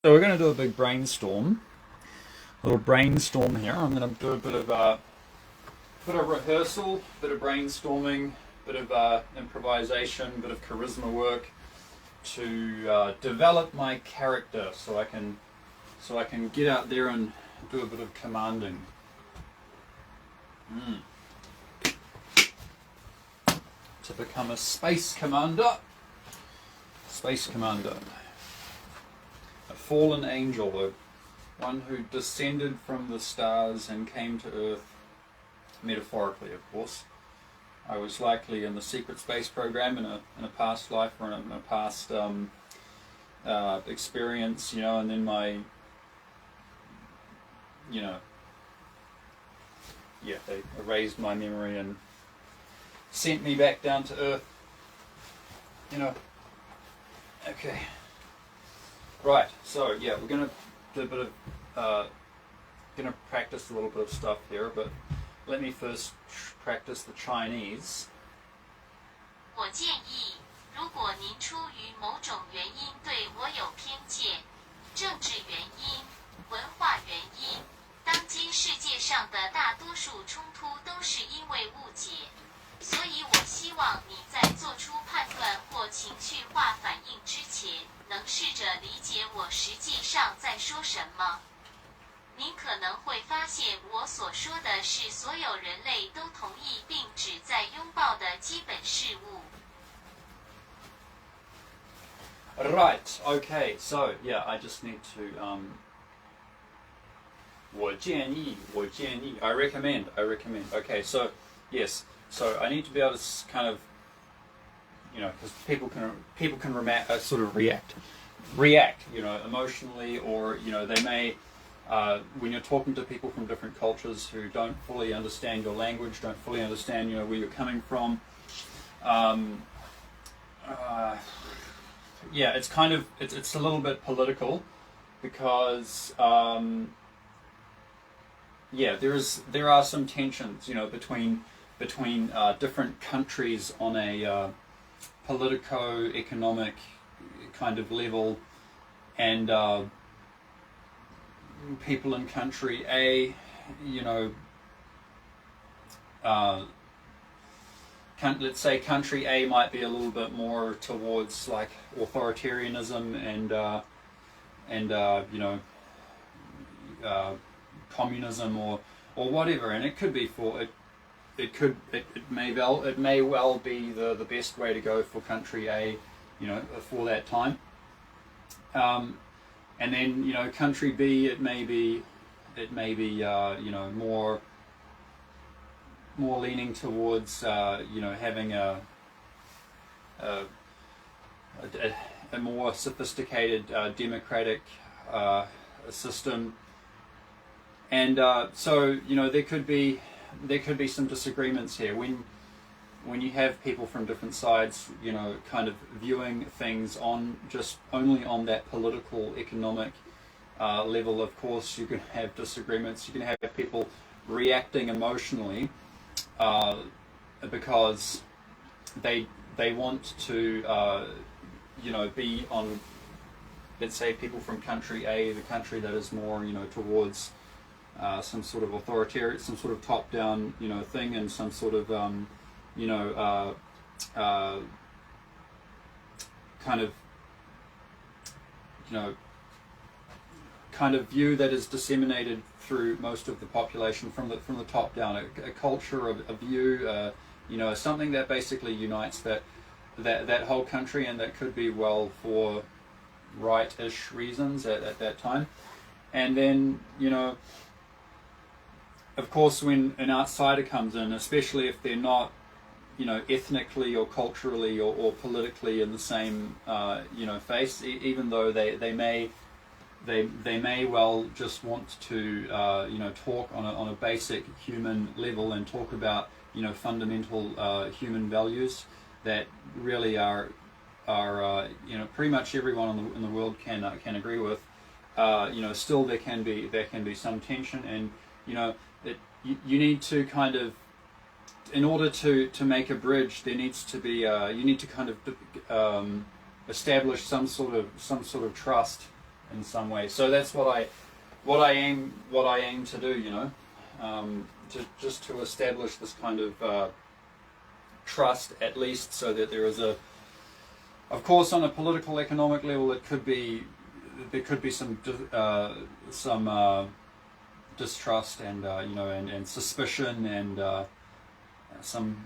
So we're going to do a big brainstorm, little brainstorm here. I'm going to do a bit of rehearsal, bit of brainstorming, bit of improvisation, bit of charisma work to develop my character, so I can get out there and do a bit of commanding. To become a space commander. Space commander. A fallen angel, one who descended from the stars and came to Earth, metaphorically of course. I was likely in the secret space program in a past life or in a past experience, and then my, they erased my memory and sent me back down to Earth, Okay. Right, so yeah, we're going to do a bit of, going to practice a little bit of stuff here, but let me first practice the Chinese. 我建议，如果您出于某种原因对我有偏见，政治原因、文化原因，当今世界上的大多数冲突都是因为误解，所以我希望你在做出判断或情绪化反应之前，能试着理解我实际上在说什么。您可能会发现我所说的是所有人类都同意并旨在拥抱的基本事物。 Right, okay, so yeah, I just need to, 我建议, I recommend, okay, so, yes, so I need to be able to kind of, because people can sort of react, emotionally, or, they may, when you're talking to people from different cultures who don't fully understand your language, don't fully understand, where you're coming from, yeah, it's kind of, it's a little bit political, because, yeah, there are some tensions, between different countries on a politico-economic kind of level, and people in country A, let's say country A might be a little bit more towards like authoritarianism and communism or whatever, and it could be for it. It may well be the best way to go for country A, for that time. And then country B, it may be more leaning towards having a more sophisticated democratic system, and so there could be some disagreements here when you have people from different sides, kind of viewing things only on that political economic level. Of course, you can have disagreements. You can have people reacting emotionally because they want to be on, let's say, people from country A, the country that is more towards some sort of authoritarian, some sort of top-down thing, and some sort of kind of view that is disseminated through most of the population from the top down, a culture, a view, something that basically unites that whole country, and that could be well for right-ish reasons at that time. And then of course, when an outsider comes in, especially if they're not ethnically or culturally or politically in the same face, even though they may well just want to talk on a basic human level and talk about fundamental human values that really are pretty much everyone in the world can agree with. Still there can be some tension, and you need to kind of, in order to make a bridge, there needs to be you need to kind of establish some sort of trust in some way. So that's what I aim to do, you know, just to establish this kind of trust, at least, so that there is a, of course, on a political, economic level, there could be some distrust and you know, and suspicion and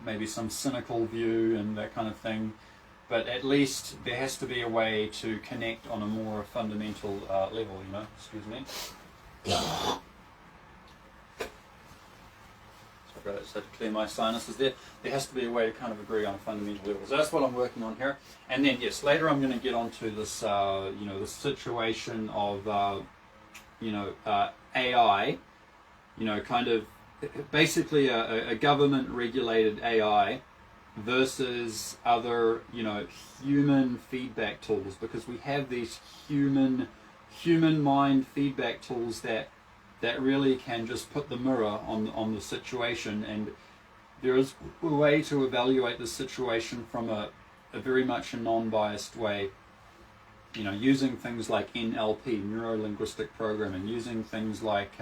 maybe some cynical view and that kind of thing. But at least there has to be a way to connect on a more fundamental level, you know. Excuse me. Sorry, I just had to clear my sinuses there. There has to be a way to kind of agree on a fundamental level. So that's what I'm working on here. And then, yes, later I'm going to get onto this, you know, the situation of, you know, AI, you know, kind of basically a government-regulated AI versus other, you know, human feedback tools, because we have these human mind feedback tools that really can just put the mirror on the situation, and there is a way to evaluate the situation from a very much a non-biased way, you know, using things like NLP, neuro-linguistic programming, using things like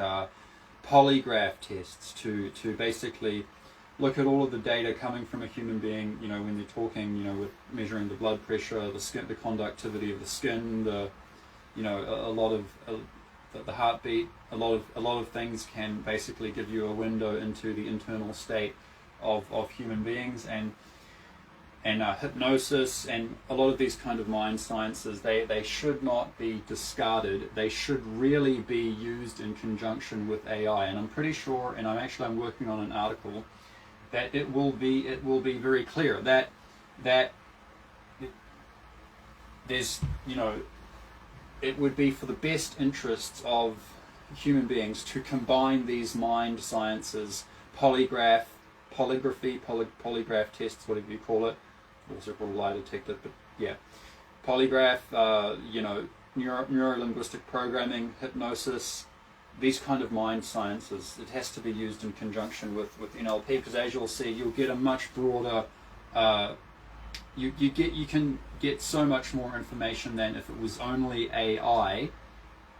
polygraph tests to basically look at all of the data coming from a human being, you know, when they're talking, you know, with measuring the blood pressure, the skin, the conductivity of the skin, the, you know, a lot of the heartbeat, a lot of things can basically give you a window into the internal state of human beings, and hypnosis and a lot of these kind of mind sciences, they should not be discarded. They should really be used in conjunction with AI. And I'm pretty sure, and I'm working on an article that it will be very clear that there's, you know, it would be for the best interests of human beings to combine these mind sciences, polygraph tests, whatever you call it, also called lie detector, but yeah, polygraph, you know, neuro-linguistic programming, hypnosis, these kind of mind sciences. It has to be used in conjunction with NLP, because as you'll see, you'll get a much broader, you can get so much more information than if it was only AI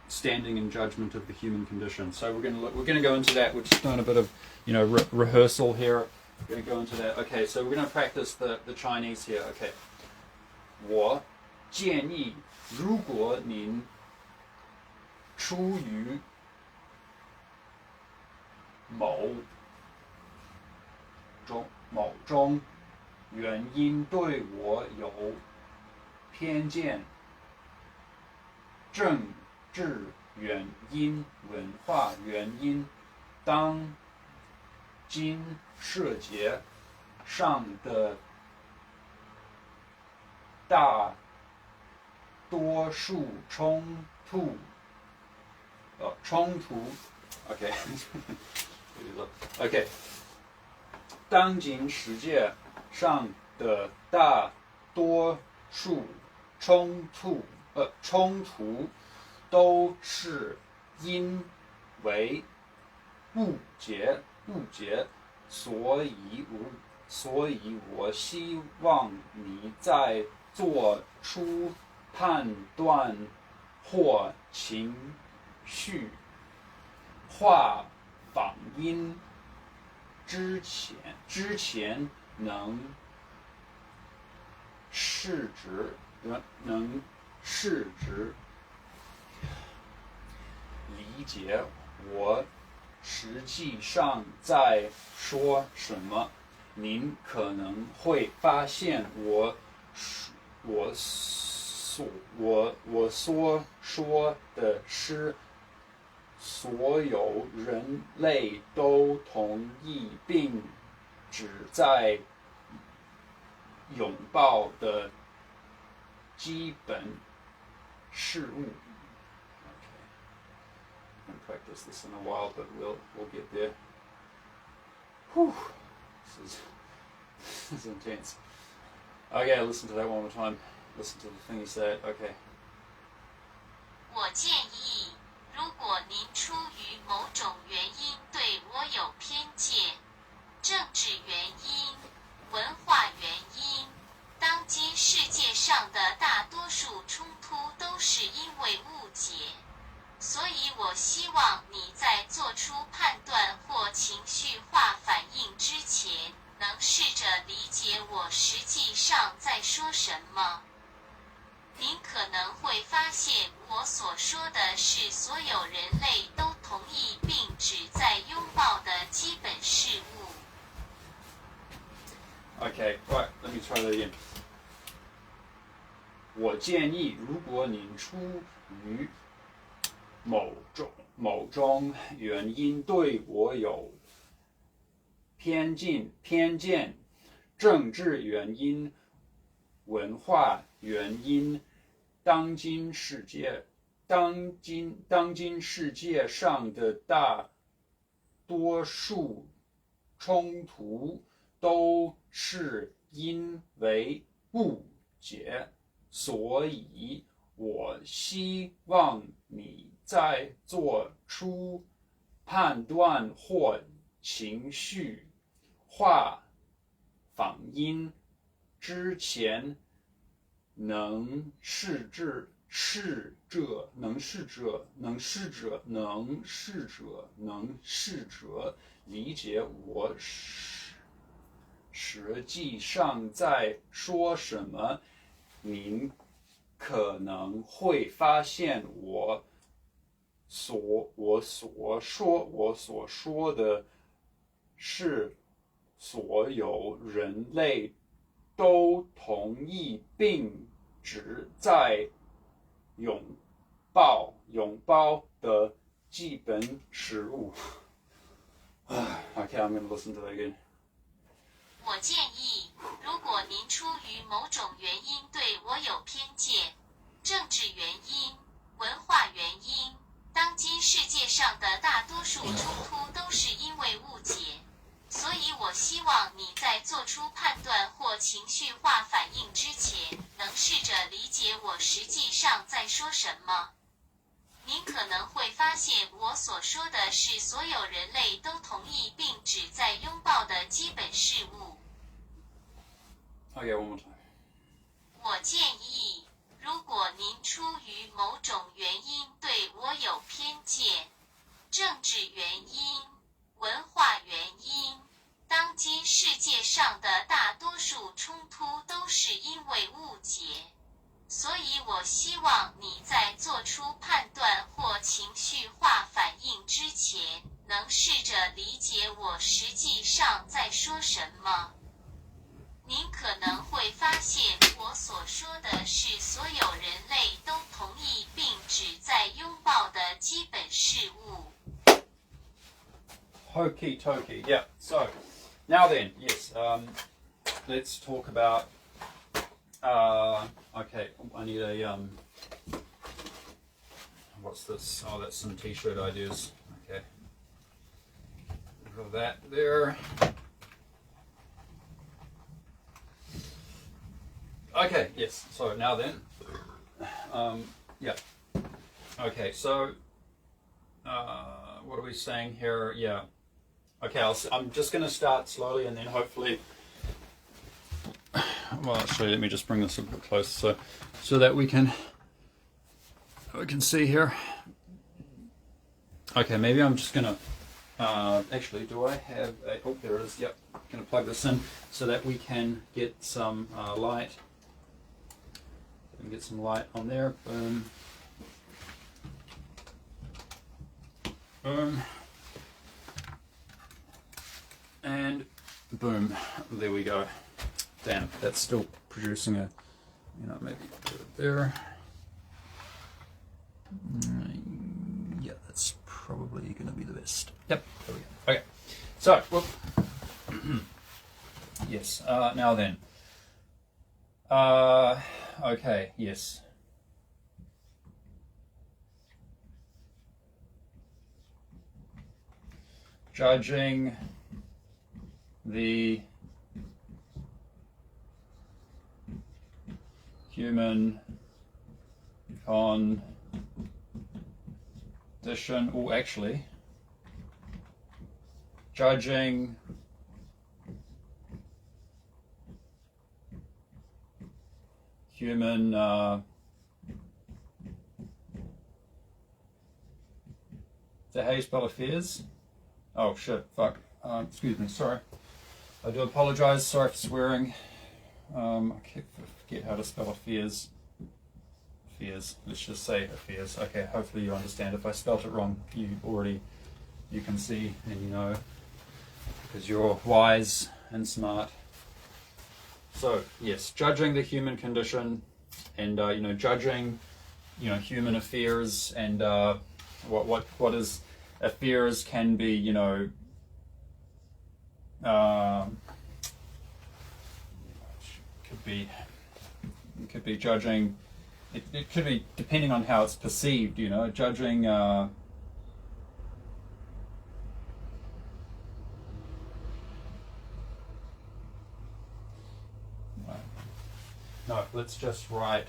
standing in judgment of the human condition. So we're going to go into that. We're just doing a bit of, you know, rehearsal here. We're going to go into that. Okay, so we're going to practice the Chinese here. Okay. 我建议，如果您出于某种原因对我有偏见，政治原因、文化原因，当今世界上的大多数冲突 ，OK， OK， 当今世界上的大多数冲突都是因为误解，所以我希望你在做出判断或情绪化反应之前能试着理解我实际上在说什么。您可能会发现我所说的是所有人类都同意并旨在拥抱的基本事物。Okay. I'm going to practice this in a while, but we'll get there. Whew. This is intense. Okay, listen to that one more time. Listen to the thing you said. Okay. 我建议，如果您出于某种原因对我有偏见，政治原因、文化原因，当今世界上的大多数冲突都是因为误解，希望你在做出判断或情绪化反应之前，能试着理解我实际上在说什么。您可能会发现我所说的是所有人类都同意并旨在拥抱的基本事物。Okay, right, let me try that again. 我建议，如果您出于某种原因对我有偏见，政治原因、文化原因，当今世界上的大多数冲突都是因为误解，所以我希望你在做出判断或情绪化反应之前，能试着理解我实际上在说什么。您可能会发现我所说的是所有人类都同意并旨在拥抱的基本事物。Okay, I'm going to listen to that again. 我建议，如果您出于某种原因对我有偏见，政治原因、文化原因，当今世界上的大多数冲突都是因为误解，所以我希望你在做出判断或情绪化反应之前，能试着理解我实际上在说什么。您可能会发现我所说的是所有人类都同意并旨在拥抱的基本事物。Okay, one more time. 我建议，如果您出于某种原因对我有偏见，政治原因、文化原因，当今世界上的大多数冲突都是因为误解，所以我希望你在做出判断或情绪化反应之前，能试着理解我实际上在说什么。您可能会发现我所说的是所有人类都同意并旨在拥抱的基本事物。Okie dokie, yeah. So, now then, yes, let's talk about, okay, I need a, what's this? Oh, that's some t-shirt ideas. Okay. Got that there. Okay, yes, so now then, yeah. Okay, so, what are we saying here? Yeah. Okay, I'm just going to start slowly and then hopefully, well, actually, let me just bring this a bit closer so that we can see here. Okay, maybe I'm just going to, actually, do I have a, oh, there it is, yep. I'm going to plug this in so that we can get some light. Get some light on there. Boom. Boom. And boom. There we go. Damn, that's still producing a, maybe put it there. Yeah, that's probably going to be the best. Yep, there we go. Okay. So, whoop. Yes, now then. Okay, yes. Judging the human condition, or actually, judging human that how you spell affairs? Oh shit, fuck. Excuse me, sorry. I do apologize, sorry for swearing. I forget how to spell affairs. Affairs, let's just say affairs. Okay, hopefully you understand. If I spelt it wrong, you can see and you know, because you're wise and smart. So yes, judging the human condition and judging human affairs and what is affairs can be could be judging. It could be depending on how it's perceived. Judging. No, let's just write.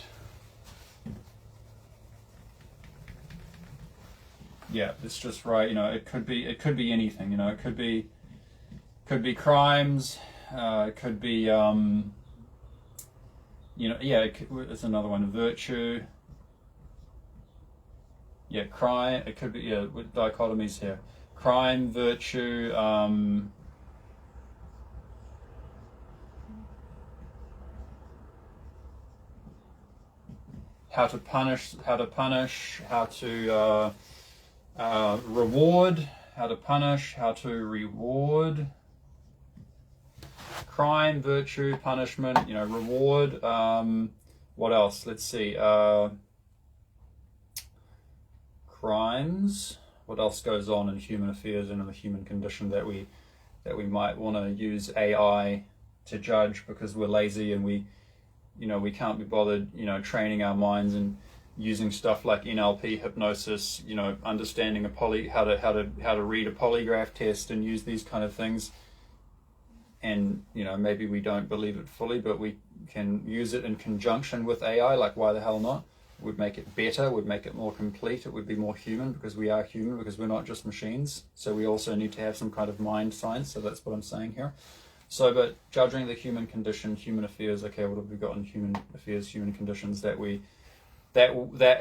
Yeah, let's just write. It could be anything. It could be crimes. It could be it's another one. Virtue. Yeah, crime. It could be with dichotomies here. Crime, virtue. How to punish, how to reward, how to punish, how to reward. Crime, virtue, punishment, reward. What else? Let's see. Crimes. What else goes on in human affairs and in the human condition that we might want to use AI to judge because we're lazy and we can't be bothered, training our minds and using stuff like NLP, hypnosis, understanding how to read a polygraph test and use these kind of things. And maybe we don't believe it fully, but we can use it in conjunction with AI. Like, why the hell not? It would make it better, would make it more complete. It would be more human because we are human, because we're not just machines. So we also need to have some kind of mind science. So that's what I'm saying here. So, but judging the human condition, human affairs. Okay, what have we got in human affairs, human conditions that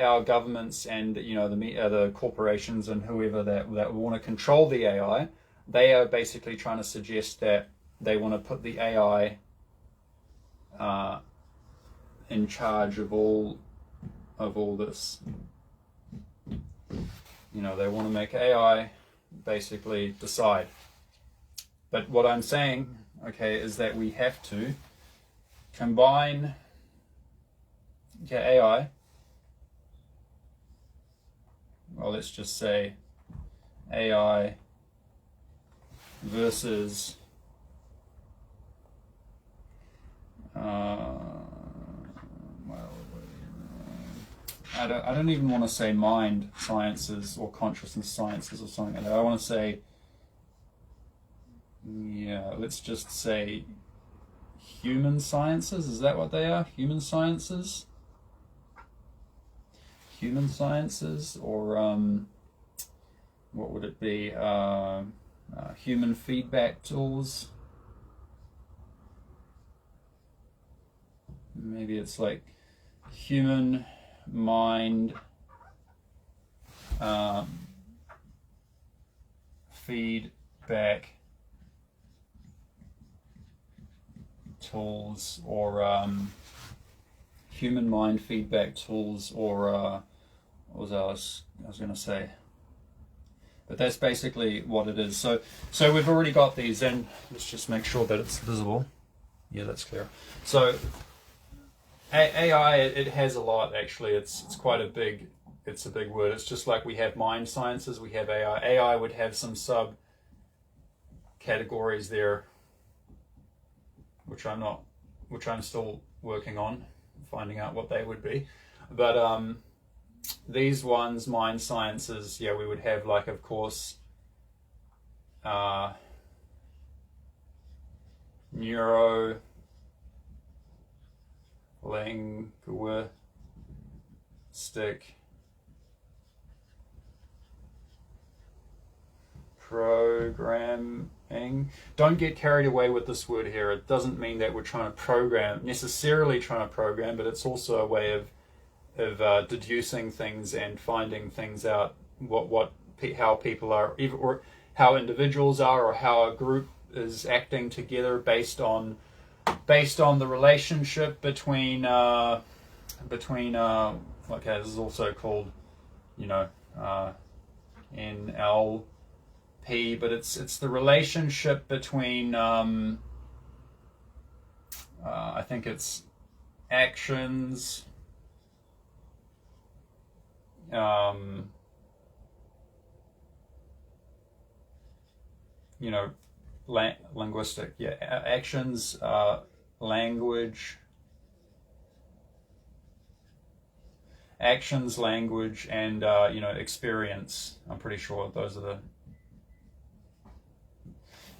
our governments and the corporations and whoever that want to control the AI, they are basically trying to suggest that they want to put the AI in charge of all this. They want to make AI basically decide. But what I'm saying, okay, is that we have to combine AI. Well, let's just say AI versus I don't even want to say mind sciences or consciousness sciences or something like that. I want to say, let's just say human sciences. Is that what they are? Human sciences? Human sciences, or what would it be? Human feedback tools. Maybe it's like human mind feedback tools, or human mind feedback tools, or what was I was going to say? But that's basically what it is. So we've already got these, and let's just make sure that it's visible. Yeah, that's clear. So AI, it has a lot actually. It's quite a big word. It's just like we have mind sciences, we have AI. AI would have some sub categories there, which I'm still working on, finding out what they would be. But these ones, mind sciences, we would have, like, of course, neuro, linguistic, programming. Don't get carried away with this word here. It doesn't mean that we're necessarily trying to program, but it's also a way of deducing things and finding things out, what how people are, or how individuals are, or how a group is acting together based on the relationship between okay, this is also called, you know, NLP, but it's the relationship between I think it's actions, you know, linguistic, yeah, actions, language, and you know, experience. I'm pretty sure those are the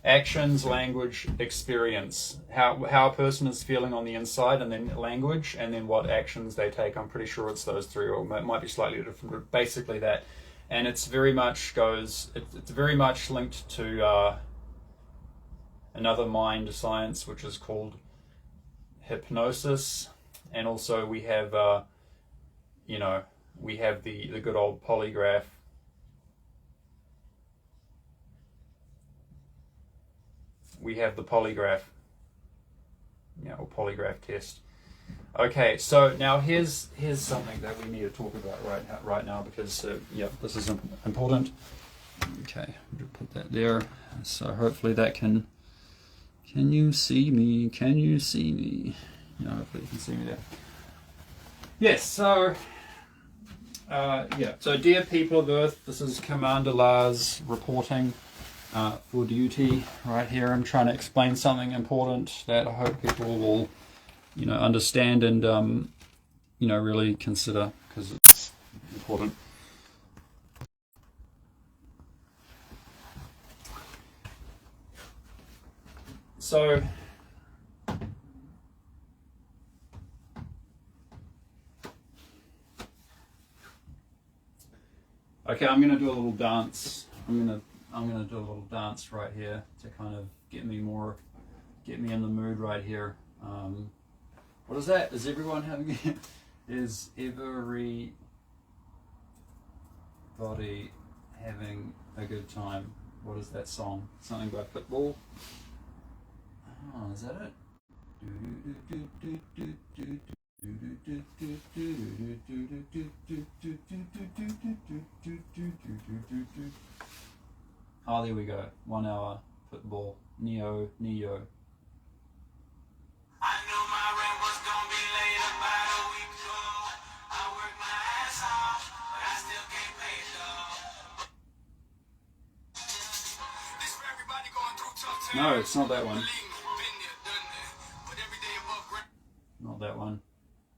actions, language, experience. How a person is feeling on the inside, and then language, and then what actions they take. I'm pretty sure it's those three, or it might be slightly different, but basically that. And it's very much linked to another mind science, which is called hypnosis. And also we have you know, we have the good old polygraph. We have the polygraph, you know, or polygraph test. Okay, so now here's something that we need to talk about right now, because yeah, this is important. Okay, I'll put that there. So hopefully that can you see me? Can you see me? Yeah, hopefully you can see me there. Yes, so yeah. So dear people of Earth, this is Commander Lars reporting for duty right here. I'm trying to explain something important that I hope people will, you know, understand and you know, really consider, because it's important. So okay, I'm gonna do a little dance. I'm gonna do a little dance right here to kind of get me in the mood right here. What is that? Is everyone having is everybody having a good time? What is that song? Something by Pitbull? Oh, is that it? Oh, there we go. 1 hour Pitbull. Neo. I knew my rent was gonna be late about a week ago. I worked my ass off, but I still can't pay it though. This for everybody going through tough times. No, it's not that one. Been there, done that. But every day above ground. Not that one.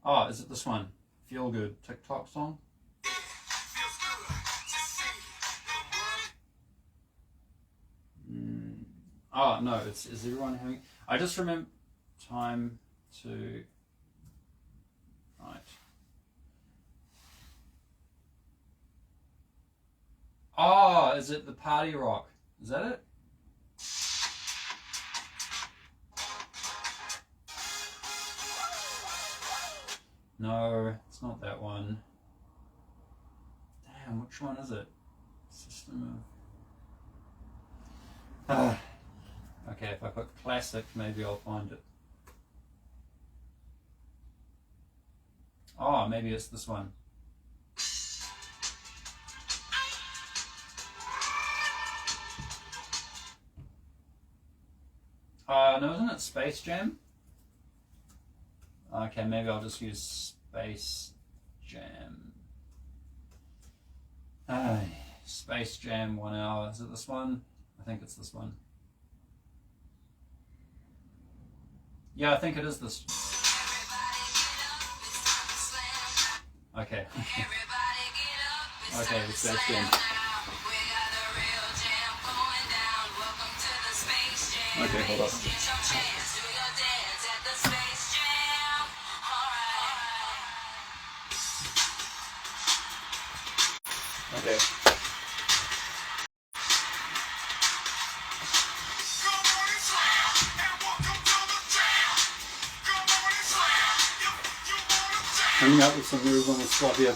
Oh, is it this one? Feel Good TikTok song? Feels good to see the world. Oh no, is everyone having? I just remember time to. Right. Oh, is it the Party Rock? Is that it? No, it's not that one. Damn, which one is it? System of... okay, if I put classic, maybe I'll find it. Oh, maybe it's this one. No, isn't it Space Jam? Okay, maybe I'll just use Space Jam. Space Jam 1 hour. Is it this one? I think it's this one. Yeah, I think it is this. Okay. Okay, it's Space Jam. Okay, hold up. Okay. Coming up with some moves on the spot here.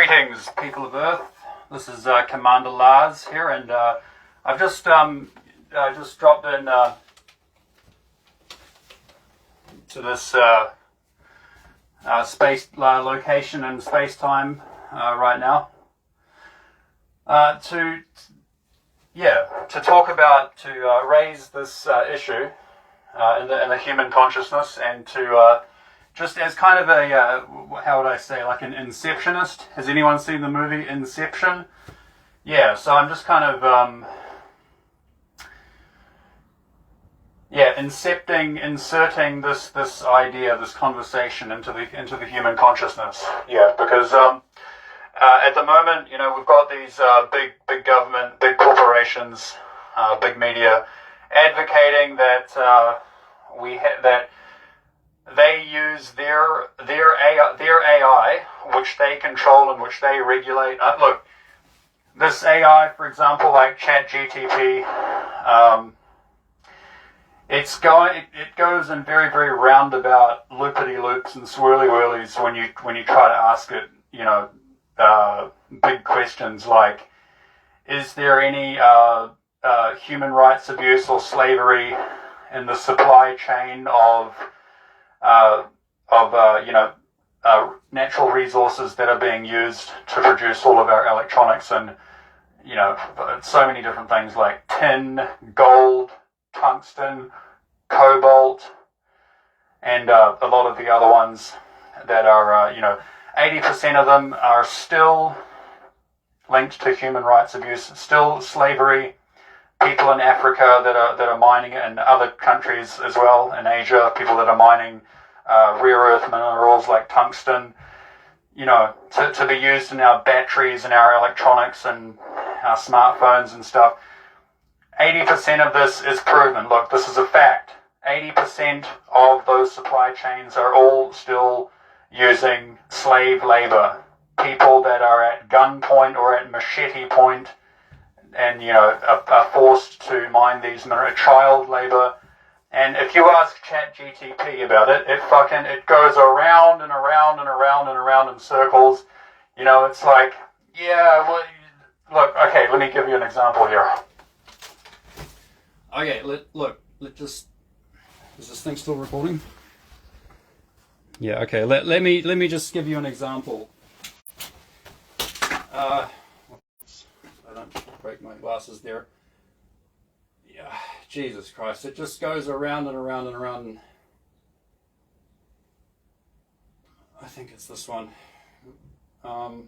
Greetings, people of Earth. This is Commander Lars here, and I've just dropped in to this space location and space-time right now to talk about, to raise this issue in the human consciousness, and to just as kind of a, how would I say, like an inceptionist. Has anyone seen the movie Inception? Yeah, so I'm just kind of, inserting this idea, this conversation into the human consciousness. Yeah, because at the moment, we've got these big government, big corporations, big media, advocating that that they use their AI, which they control and which they regulate. Look, this AI, for example, like ChatGTP, it goes in very, very roundabout loopity-loops and swirly-whirlies when you try to ask it, big questions like, is there any human rights abuse or slavery in the supply chain of natural resources that are being used to produce all of our electronics, and so many different things like tin, gold, tungsten, cobalt, and a lot of the other ones that are 80% of them are still linked to human rights abuse, still slavery. People in Africa that are mining it, and other countries as well in Asia, people that are mining rare earth minerals like tungsten, to be used in our batteries and our electronics and our smartphones and stuff. 80% of this is proven. Look, this is a fact. 80% of those supply chains are all still using slave labor. People that are at gunpoint or at machete point and, are forced to mine these minerals, child labor. And if you ask ChatGTP about it, it goes around and around and around and around in circles. It's like, look, okay, let me give you an example here. Okay, is this thing still recording? Yeah, okay, let me just give you an example. I don't break my glasses there. Yeah, Jesus Christ, it just goes around and around and around. I think it's this one. Oh,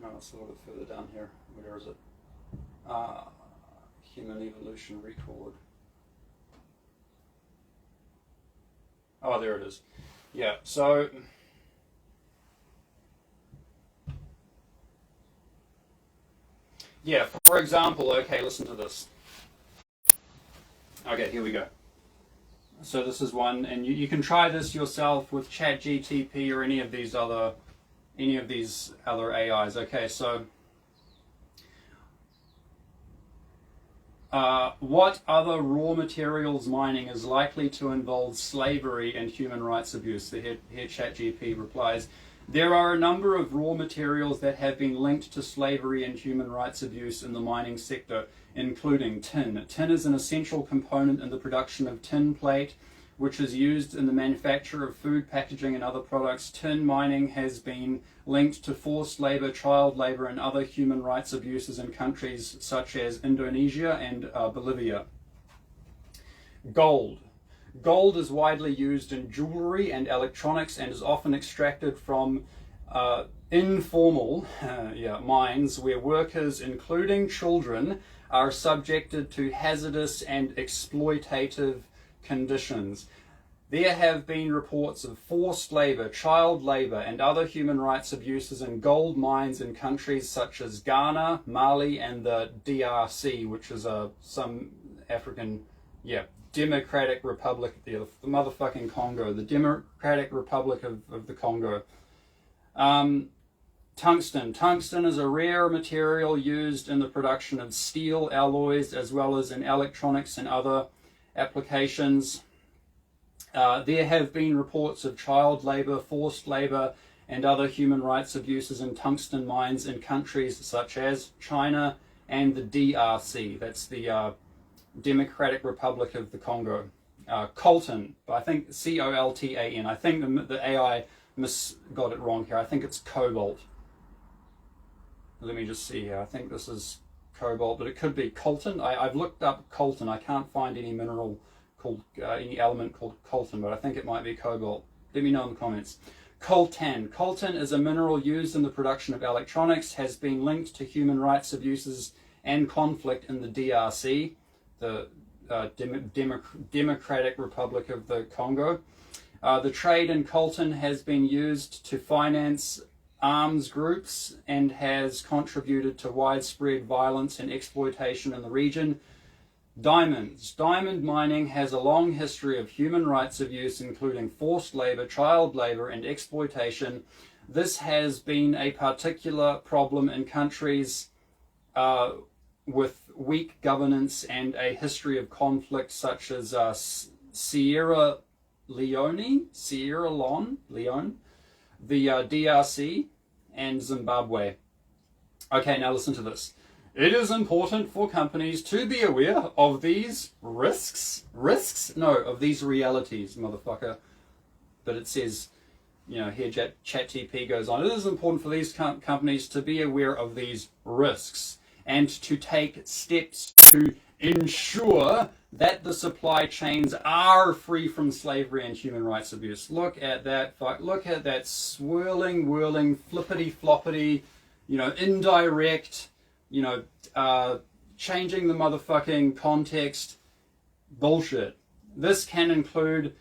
no, it's a little bit further down here. Where is it? Human evolution record. Oh, there it is. Yeah, so yeah, for example, okay, listen to this. Okay, here we go. So this is one, and you can try this yourself with ChatGTP or any of these other AIs. Okay, so what other raw materials mining is likely to involve slavery and human rights abuse? Here ChatGPT replies, there are a number of raw materials that have been linked to slavery and human rights abuse in the mining sector, including tin. Tin is an essential component in the production of tinplate, which is used in the manufacture of food packaging and other products. Tin mining has been linked to forced labor, child labor, and other human rights abuses in countries such as Indonesia and Bolivia. Gold. Gold is widely used in jewelry and electronics and is often extracted from informal mines where workers, including children, are subjected to hazardous and exploitative conditions. There have been reports of forced labor, child labor, and other human rights abuses in gold mines in countries such as Ghana, Mali, and the DRC, which is some African, Democratic Republic, the motherfucking Congo, the Democratic Republic of the Congo. Tungsten. Tungsten is a rare material used in the production of steel alloys as well as in electronics and other applications. There have been reports of child labor, forced labor, and other human rights abuses in tungsten mines in countries such as China and the DRC. That's the Democratic Republic of the Congo. Coltan, I think C-O-L-T-A-N. I think the AI got it wrong here. I think it's cobalt. Let me just see here. I think this is cobalt, but it could be coltan. I've looked up coltan. I can't find any mineral called, any element called coltan, but I think it might be cobalt. Let me know in the comments. Coltan. Coltan is a mineral used in the production of electronics, has been linked to human rights abuses and conflict in the DRC, the Democratic Republic of the Congo. The trade in coltan has been used to finance arms groups and has contributed to widespread violence and exploitation in the region. Diamonds. Diamond mining has a long history of human rights abuse, including forced labor, child labor, and exploitation. This has been a particular problem in countries with weak governance and a history of conflict, such as Sierra Leone, the DRC, and Zimbabwe. Okay, now listen to this. It is important for companies to be aware of these risks. No, of these realities, motherfucker. But it says, you know, here ChatGPT goes on. It is important for these companies to be aware of these risks and to take steps to ensure that the supply chains are free from slavery and human rights abuse. Look at that, look at that swirling, whirling, flippity floppity, you know, indirect, you know, changing the motherfucking context bullshit. This can include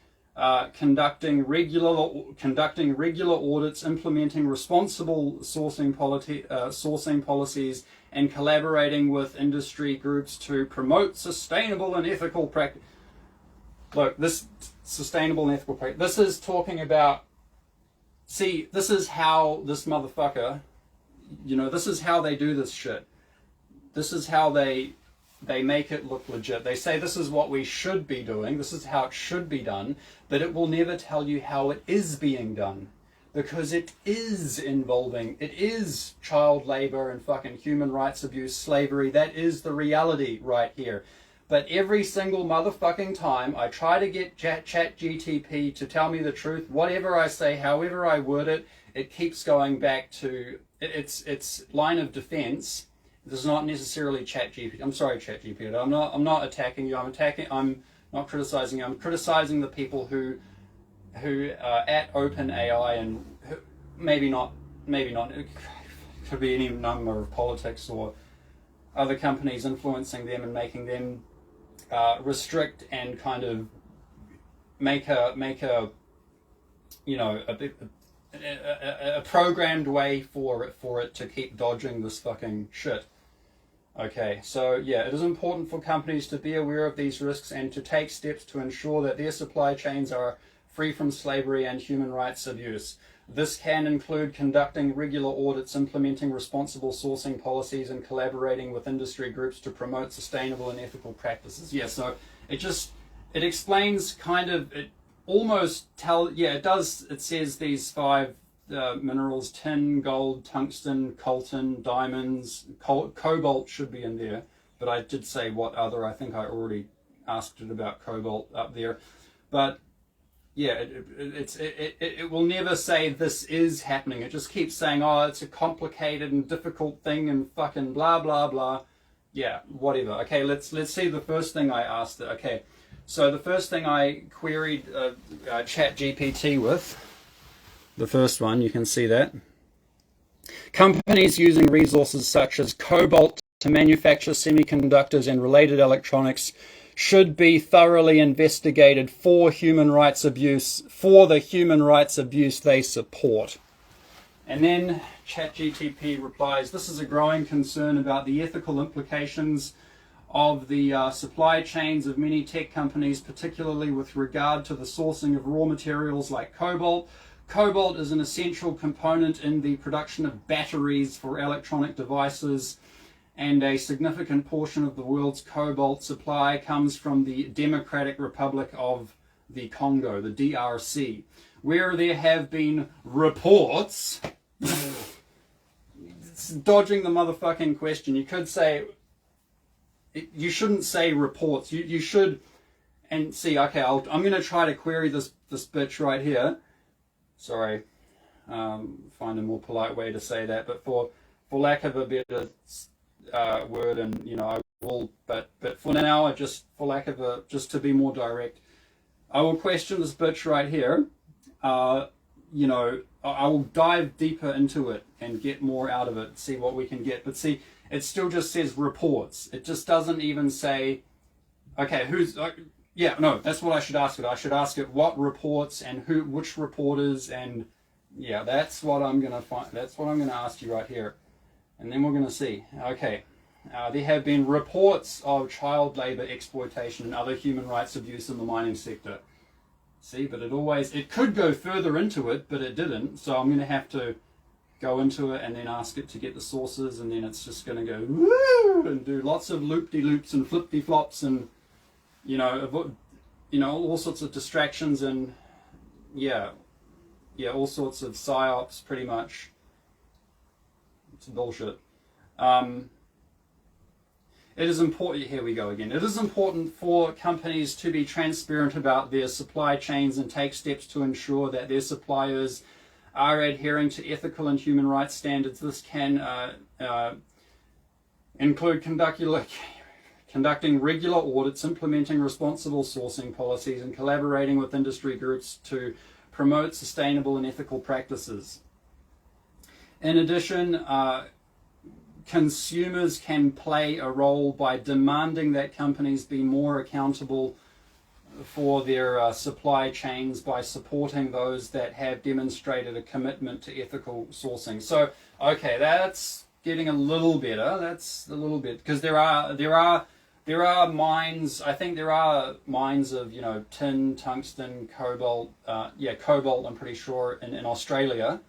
conducting regular audits, implementing responsible sourcing policies, and collaborating with industry groups to promote sustainable and ethical practice. Look, this sustainable and ethical practice. This is talking about. See, this is how this motherfucker. You know, this is how they do this shit. This is how they make it look legit. They say this is what we should be doing. This is how it should be done, but it will never tell you how it is being done, because it is child labor and fucking human rights abuse, slavery. That is the reality right here. But every single motherfucking time I try to get ChatGPT to tell me the truth, whatever I say, however I word it, it keeps going back to its line of defense. This is not necessarily ChatGPT. I'm sorry, ChatGPT. I'm not attacking you. I'm not criticizing you. I'm criticizing the people who at OpenAI, and who, maybe not. It could be any number of politics or other companies influencing them and making them restrict and kind of make a you know a programmed way for it to keep dodging this fucking shit. Okay, so yeah, it is important for companies to be aware of these risks and to take steps to ensure that their supply chains are free from slavery and human rights abuse. This can include conducting regular audits, implementing responsible sourcing policies, and collaborating with industry groups to promote sustainable and ethical practices. Yeah, so it explains kind of, it says these 5 minerals: tin, gold, tungsten, coltan, diamonds, cobalt should be in there, but I did say what other. I think I already asked it about cobalt up there, but yeah, it will never say this is happening. It just keeps saying, oh, it's a complicated and difficult thing and fucking blah blah blah. Yeah, whatever. Okay, let's see the first thing I asked it. Okay, so the first thing I queried ChatGPT with. The first one, you can see that. Companies using resources such as cobalt to manufacture semiconductors and related electronics should be thoroughly investigated for the human rights abuse they support. And then ChatGPT replies, this is a growing concern about the ethical implications of the supply chains of many tech companies, particularly with regard to the sourcing of raw materials like cobalt. Cobalt is an essential component in the production of batteries for electronic devices, and a significant portion of the world's cobalt supply comes from the Democratic Republic of the Congo, the DRC, where there have been reports. It's dodging the motherfucking question. You could say, you shouldn't say reports. You should, and see, okay, I'm going to try to query this bitch right here. Sorry, find a more polite way to say that, but for lack of a better word, and you know, I will, but for now, just to be more direct, I will question this bitch right here. You know, I will dive deeper into it and get more out of it, see what we can get. But see, it still just says reports. It just doesn't even say, okay, who's, yeah, no, that's what I should ask it. I should ask it what reports and which reporters, and yeah, that's what I'm going to find. That's what I'm going to ask you right here. And then we're going to see. Okay, there have been reports of child labor exploitation and other human rights abuse in the mining sector. See, but it could go further into it, but it didn't. So I'm going to have to go into it and then ask it to get the sources, and then it's just going to go woo and do lots of loop-de-loops and flip-de-flops and, you know, all sorts of distractions and, yeah, all sorts of psyops, pretty much. It's bullshit. It is important, here we go again. It is important for companies to be transparent about their supply chains and take steps to ensure that their suppliers are adhering to ethical and human rights standards. This can include conducting regular audits, implementing responsible sourcing policies, and collaborating with industry groups to promote sustainable and ethical practices. In addition, consumers can play a role by demanding that companies be more accountable for their supply chains by supporting those that have demonstrated a commitment to ethical sourcing. So, okay, that's getting a little better. That's a little bit, because there are mines. I think there are mines of, you know, tin, tungsten, cobalt. Cobalt, I'm pretty sure, in Australia.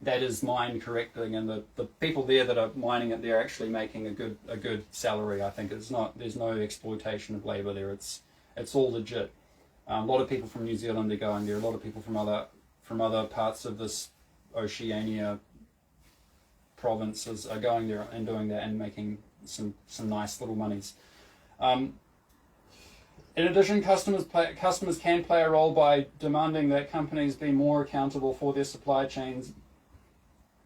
That is mined correctly, and the people there that are mining it, they're actually making a good salary. I think there's no exploitation of labor there. It's all legit. A lot of people from New Zealand are going there. A lot of people from other parts of this Oceania provinces are going there and doing that and making some nice little monies. In addition, customers can play a role by demanding that companies be more accountable for their supply chains,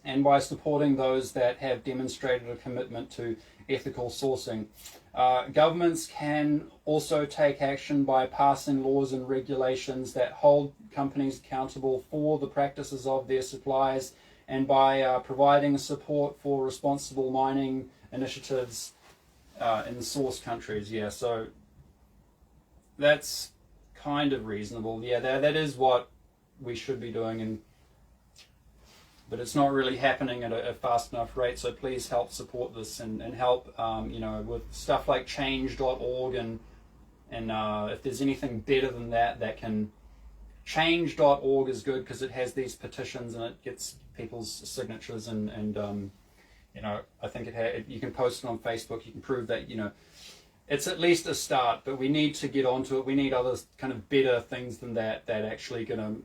and by supporting those that have demonstrated a commitment to ethical sourcing. Governments can also take action by passing laws and regulations that hold companies accountable for the practices of their suppliers, and by providing support for responsible mining initiatives in the source countries. Yeah, so that's kind of reasonable. Yeah, that is what we should be doing, but it's not really happening at a fast enough rate, so please help support this and help with stuff like change.org, and if there's anything better than that can. Change.org is good because it has these petitions and it gets people's signatures, and I think you can post it on Facebook. You can prove that it's at least a start, but we need to get onto it. We need other kind of better things than that actually going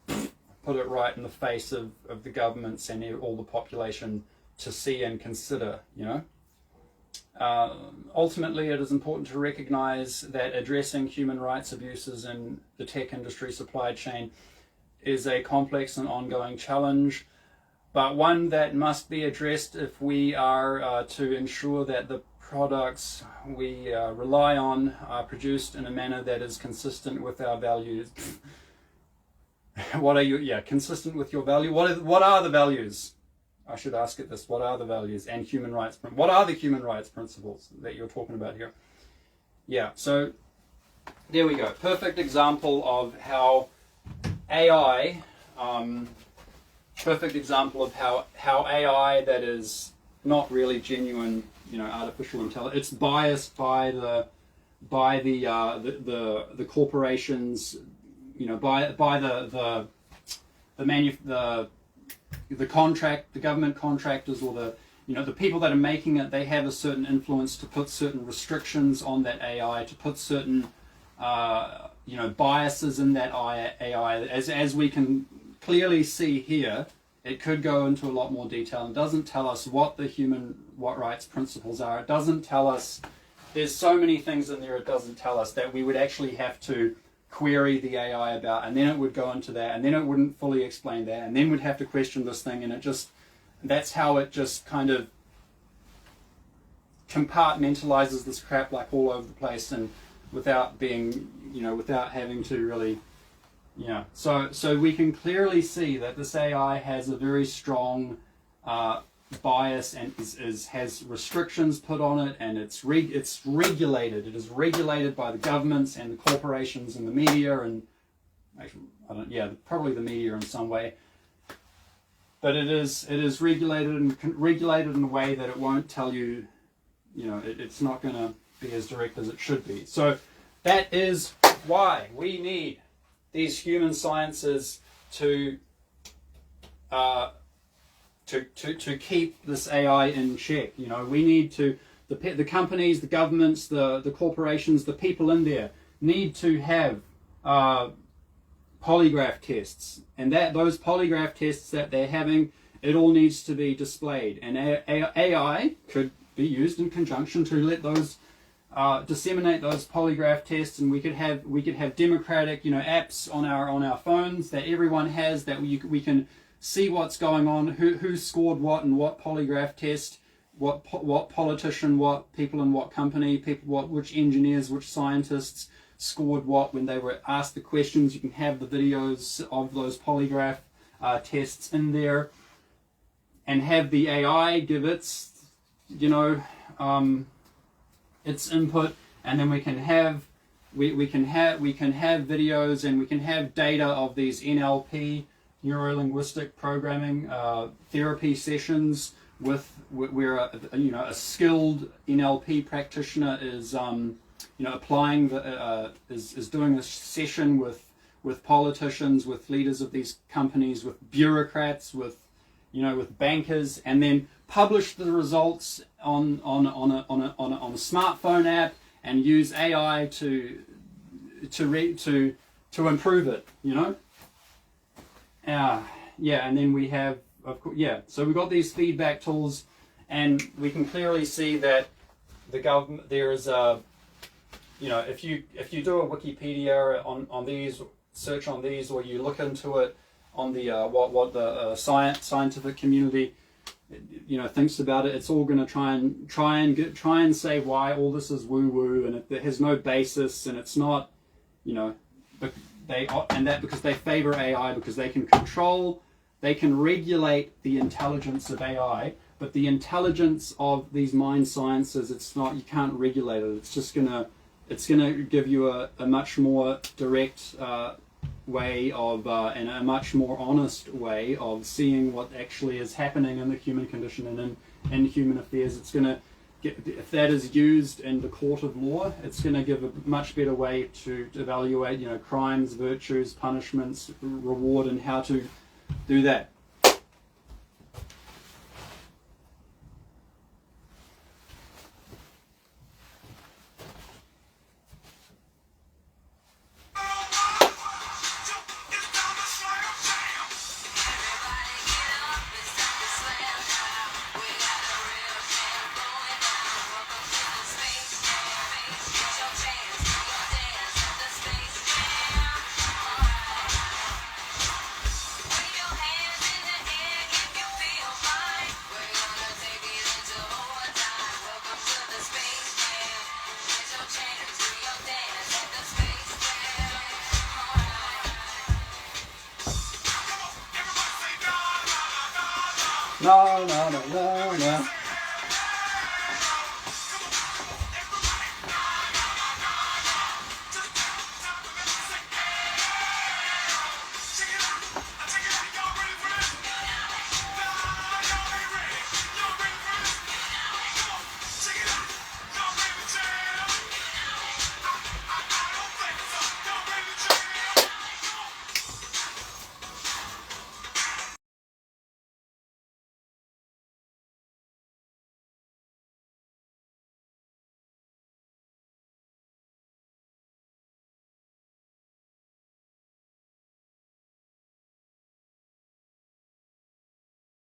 to put it right in the face of the governments and all the population to see and consider, Ultimately, it is important to recognize that addressing human rights abuses in the tech industry supply chain is a complex and ongoing challenge, but one that must be addressed if we are to ensure that the products we rely on are produced in a manner that is consistent with our values. Consistent with your value. What are the values? I should ask it this: what are the values and human rights? What are the human rights principles that you're talking about here? Yeah. So there we go. Perfect example of how AI. Perfect example of how AI that is not really genuine, artificial intelligence. It's biased by the corporations. By the government contractors, or the people that are making it, they have a certain influence to put certain restrictions on that AI, to put certain biases in that AI. As we can clearly see here, it could go into a lot more detail and doesn't tell us what the human rights principles are. It doesn't tell us, there's so many things in there it doesn't tell us, that we would actually have to query the AI about, and then it would go into that, and then it wouldn't fully explain that, and then we'd have to question this thing, and that's how it just kind of compartmentalizes this crap like all over the place, and without having to really, so we can clearly see that this AI has a very strong bias, and has restrictions put on it, and it's regulated. It is regulated by the governments and the corporations and the media, and actually, probably the media in some way. But it is regulated in a way that it won't tell you, it's not going to be as direct as it should be. So that is why we need these human sciences to keep this AI in check. We need to, the companies, the governments, the corporations, the people in there need to have polygraph tests, and those polygraph tests that they're having, it all needs to be displayed, and AI could be used in conjunction to let those disseminate those polygraph tests, and we could have democratic apps on our phones that everyone has, that we can see what's going on, who scored what and what polygraph test, what politician, what people in what company, which engineers, which scientists scored what when they were asked the questions. You can have the videos of those polygraph tests in there, and have the AI give its its input, and then we can have videos, and we can have data of these NLP, neuro-linguistic programming therapy sessions where a skilled NLP practitioner is applying is doing a session with politicians, with leaders of these companies, with bureaucrats, with bankers, and then publish the results on a smartphone app, and use AI to improve it. And then we have, so we've got these feedback tools, and we can clearly see that the government, there is if you do a Wikipedia on these, search on these, or you look into it on the what the scientific community thinks about it, it's all going to try and say why all this is woo woo, and it has no basis, and it's not, because they favor AI, because they can regulate the intelligence of AI, but the intelligence of these mind sciences, you can't regulate it. It's gonna give you a much more direct way of and a much more honest way of seeing what actually is happening in the human condition and in human affairs. It's going to if that is used in the court of law, it's going to give a much better way to evaluate crimes, virtues, punishments, reward, and how to do that. No.